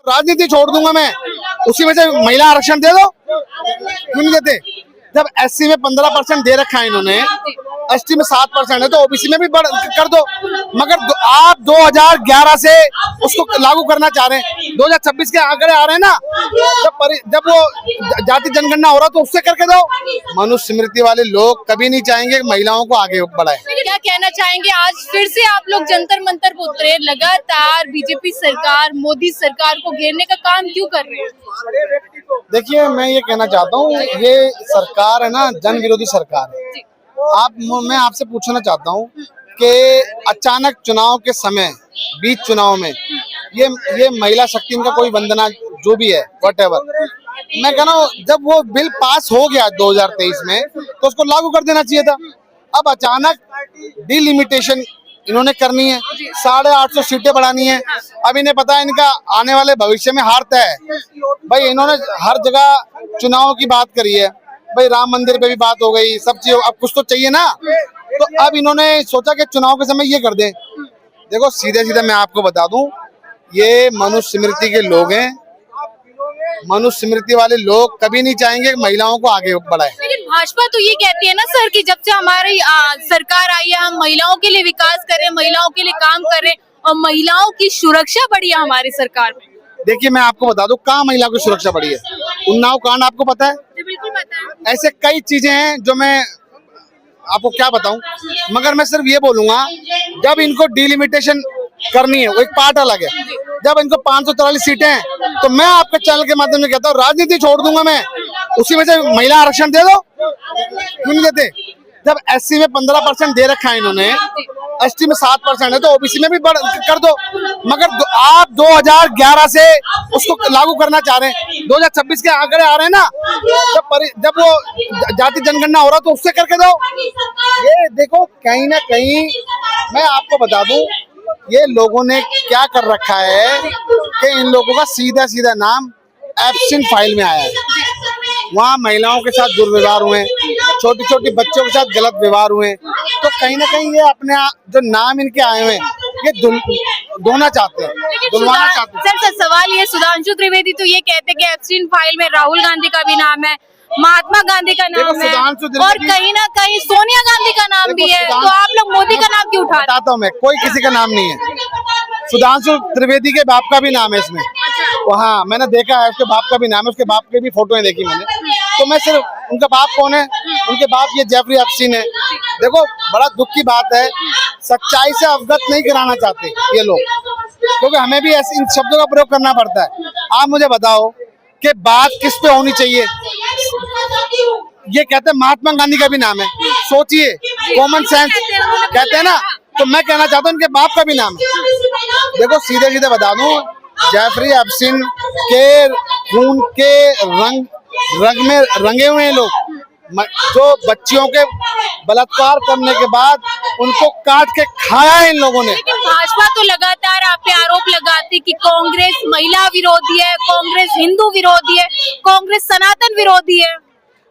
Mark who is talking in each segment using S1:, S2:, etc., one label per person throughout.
S1: राजनीति छोड़ दूंगा मैं, उसी में से महिला आरक्षण दे दो, क्यों नहीं देते? जब एससी में 15% दे रखा है इन्होंने, एसटी में 7% है, तो ओबीसी में भी कर दो। मगर आप 2011 से उसको लागू करना चाह रहे हैं, 2026 के आंकड़े आ रहे हैं ना, जब वो जाति जनगणना हो रहा तो उससे करके दो। मनुष्य स्मृति वाले लोग कभी नहीं चाहेंगे महिलाओं को आगे बढ़ाए।
S2: क्या कहना चाहेंगे, आज फिर से आप लोग जंतर मंतर पर उतरे, लगातार बीजेपी सरकार मोदी सरकार को घेरने का काम क्यों कर रहे हैं?
S1: देखिए, मैं ये कहना चाहता हूँ, ये सरकार है ना, जन विरोधी सरकार है। मैं आपसे पूछना चाहता हूँ कि अचानक चुनाव के समय, बीच चुनाव में ये महिला शक्ति, इनका कोई वंदना जो भी है, व्हाटएवर, मैं कह रहा हूँ जब वो बिल पास हो गया 2023 में तो उसको लागू कर देना चाहिए था। अब अचानक डिलिमिटेशन इन्होंने करनी है, 850 सीटें बढ़ानी है। अब इन्हें पता है इनका आने वाले भविष्य में हार तय है। भाई इन्होंने हर जगह चुनाव की बात करी है, भाई राम मंदिर पे भी बात हो गई, सब चीज, अब कुछ तो चाहिए ना। तो अब इन्होंने सोचा कि चुनाव के समय ये कर दें। देखो सीधे सीधे मैं आपको बता दूं, ये मनुष्य स्मृति के लोग हैं। मनुष्य स्मृति वाले लोग कभी नहीं चाहेंगे कि महिलाओं को आगे बढ़ाए।
S2: लेकिन भाजपा तो ये कहती है ना सर कि जब से हमारी सरकार आई है, हम महिलाओं के लिए विकास कर रहे हैं, महिलाओं के लिए काम कर रहे हैं और महिलाओं की सुरक्षा बढ़ी है हमारी सरकार में।
S1: देखिए मैं आपको बता दूं, कहाँ महिलाओं की सुरक्षा बढ़ी है? उन्नाव कांड आपको पता है?
S2: बिल्कुल पता है।
S1: ऐसे कई चीजें हैं जो मैं आपको क्या बताऊं, मगर मैं सिर्फ ये बोलूंगा, जब इनको डिलिमिटेशन करनी है वो एक पार्ट अलग है। जब इनको 543 सीटें हैं तो मैं आपके चैनल के माध्यम से कहता हूँ, राजनीति छोड़ दूंगा मैं, उसी में से महिला आरक्षण दे दो, क्यों नहीं देते? जब एससी में 15% दे रखा है इन्होंने, एसटी में 7% है, तो ओबीसी में भी कर दो। मगर आप 2011 से उसको लागू करना चाह रहे हैं, 2026 के आंकड़े आ रहे हैं ना, जब वो जाति जनगणना हो रहा तो उससे करके दो। ये देखो कहीं ना कहीं मैं आपको बता दूं, ये लोगों ने क्या कर रखा है कि इन लोगों का सीधा सीधा नाम एब्सेंट फाइल में आया है। वहाँ महिलाओं के साथ दुर्व्यवहार हुए, छोटी छोटी बच्चों के साथ गलत व्यवहार हुए, तो कहीं ना कहीं ये अपने जो नाम इनके आए हुए हैं ये धोना चाहते हैं, धुलवाना चाहते हैं।
S2: सर सवाल ये, सुधांशु त्रिवेदी तो ये कहते हैं कि एब्सेंट फाइल में राहुल गांधी का भी नाम है, महात्मा गांधी का नाम है और कहीं ना कहीं सोनिया गांधी का नाम भी है, तो आप लोग मोदी का नाम क्यों उठा?
S1: बताता हूँ मैं, कोई किसी का नाम नहीं है। सुधांशु त्रिवेदी के बाप का भी नाम है इसमें, हाँ मैंने देखा है, उसके बाप का भी नाम है, उसके बाप की भी फोटोएं देखी मैंने। तो मैं सिर्फ, उनका बाप कौन है? उनके बाप ये जेफरी एप्स्टीन है। देखो बड़ा दुख की बात है, सच्चाई से अवगत नहीं कराना चाहते ये लोग, क्योंकि हमें भी ऐसे इन शब्दों का प्रयोग करना पड़ता है। आप मुझे बताओ कि बात किस पे होनी चाहिए? ये कहते हैं महात्मा गांधी का भी नाम है, सोचिए, कॉमन सेंस कहते हैं ना। तो मैं कहना चाहता हूँ इनके बाप का भी नाम है। देखो सीधे सीधे बता दूं, जेफरी एप्स्टीन के खून के रंग में रंगे हुए हैं लोग, जो बच्चियों के बलात्कार करने के बाद उनको काट के खाया है इन लोगों ने।
S2: लेकिन भाजपा तो लगातार आप पे आरोप लगाती कि कांग्रेस महिला विरोधी है, कांग्रेस हिंदू विरोधी है, कांग्रेस सनातन विरोधी है।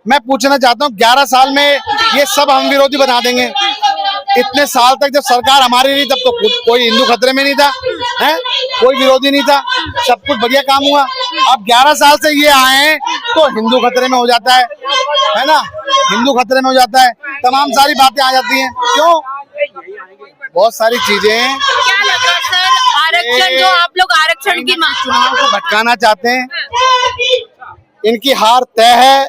S1: मैं पूछना चाहता हूँ, 11 साल में ये सब हम विरोधी बना देंगे? इतने साल तक जब सरकार हमारी नहीं, तब तो कोई हिंदू खतरे में नहीं था, हैं? कोई विरोधी नहीं था, सब कुछ बढ़िया काम हुआ। अब 11 साल से ये आए हैं तो हिंदू खतरे में हो जाता है ना? हिंदू खतरे में हो जाता है, तमाम सारी बातें आ जाती हैं। क्यों? बहुत सारी चीजें हैं।
S2: क्या लग रहा है सर, आरक्षण जो आप लोग आरक्षण की
S1: चुनाव को भटकाना चाहते हैं, इनकी हार तय है।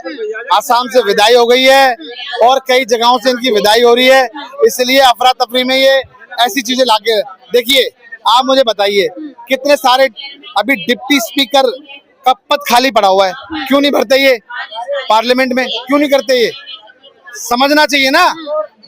S1: आसाम से विदाई हो गई है और कई जगहों से इनकी विदाई हो रही है, इसलिए अफरा तफरी में ये ऐसी चीजें लाके। देखिए आप मुझे बताइए, कितने सारे अभी डिप्टी स्पीकर का पद खाली पड़ा हुआ है, क्यों नहीं भरते ये पार्लियामेंट में? क्यों नहीं करते? ये समझना चाहिए ना,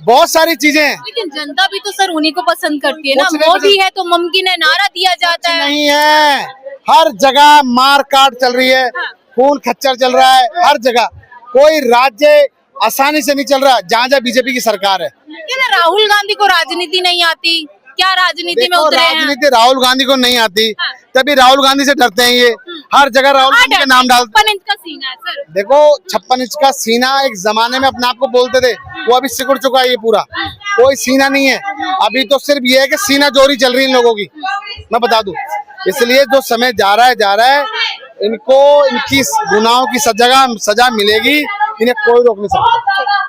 S1: बहुत सारी चीजें हैं।
S2: लेकिन जनता भी तो सर उन्हीं को पसंद करती है ना, मोदी है तो मुमकिन है, नारा दिया जाता है।
S1: नहीं है, हर जगह मार काट चल रही है, खून खच्चर चल रहा है हर जगह। कोई राज्य आसानी से नहीं चल रहा जहाँ जहाँ बीजेपी की सरकार है।
S2: क्या राहुल गांधी को राजनीति नहीं आती? क्या राजनीति में उतरे हैं?
S1: राजनीति राहुल गांधी को नहीं आती, तभी राहुल गांधी से डरते हैं ये। हर जगह राहुल गांधी का नाम डालते।
S2: 56 इंच का सीना है सर।
S1: देखो 56 इंच का सीना एक जमाने में अपने आप को बोलते थे, वो अभी सिकुड़ चुका है ये पूरा, कोई सीना नहीं है अभी, तो सिर्फ ये है कि सीना जोरी चल रही है इन लोगों की, मैं बता दूं। इसलिए जो समय जा रहा है इनको इनकी गुनाहों की सजा मिलेगी, इन्हें कोई रोक नहीं सकता।